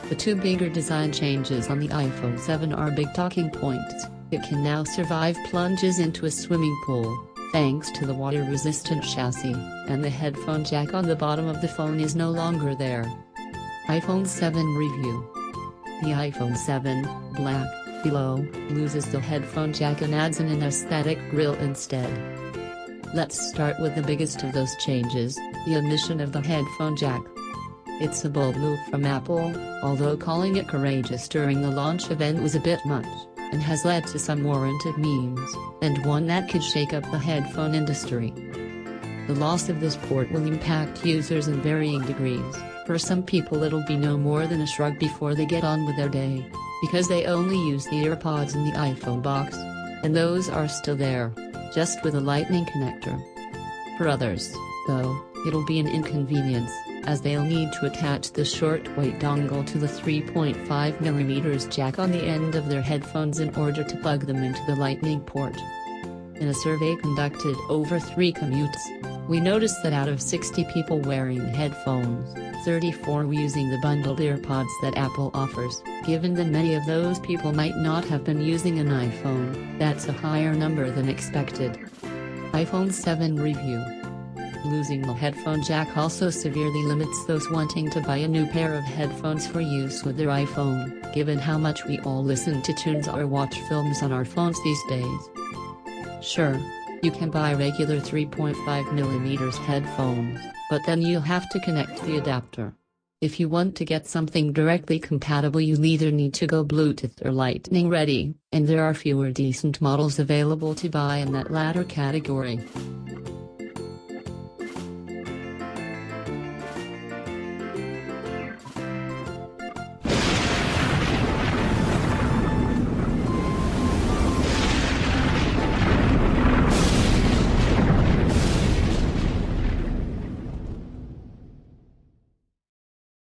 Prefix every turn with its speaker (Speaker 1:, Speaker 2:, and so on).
Speaker 1: The two bigger design changes on the iPhone 7 are big talking points. It can now survive plunges into a swimming pool, thanks to the water-resistant chassis, and the headphone jack on the bottom of the phone is no longer there. iPhone 7 review. The iPhone 7, black, below, loses the headphone jack and adds an aesthetic grille instead. Let's start with the biggest of those changes, the omission of the headphone jack. It's a bold move from Apple, although calling it courageous during the launch event was a bit much, and has led to some warranted memes, and one that could shake up the headphone industry. The loss of this port will impact users in varying degrees. For some people it'll be no more than a shrug before they get on with their day, because they only use the AirPods in the iPhone box, and those are still there, just with a Lightning connector. For others, though, it'll be an inconvenience, as they'll need to attach the short-weight dongle to the 3.5mm jack on the end of their headphones in order to plug them into the Lightning port. In a survey conducted over 3 commutes, we noticed that out of 60 people wearing headphones, 34 were using the bundled AirPods that Apple offers. Given that many of those people might not have been using an iPhone, that's a higher number than expected. iPhone 7 review. Losing the headphone jack also severely limits those wanting to buy a new pair of headphones for use with their iPhone, given how much we all listen to tunes or watch films on our phones these days. Sure, you can buy regular 3.5mm headphones, but then you'll have to connect the adapter. If you want to get something directly compatible, you'll either need to go Bluetooth or Lightning ready, and there are fewer decent models available to buy in that latter category.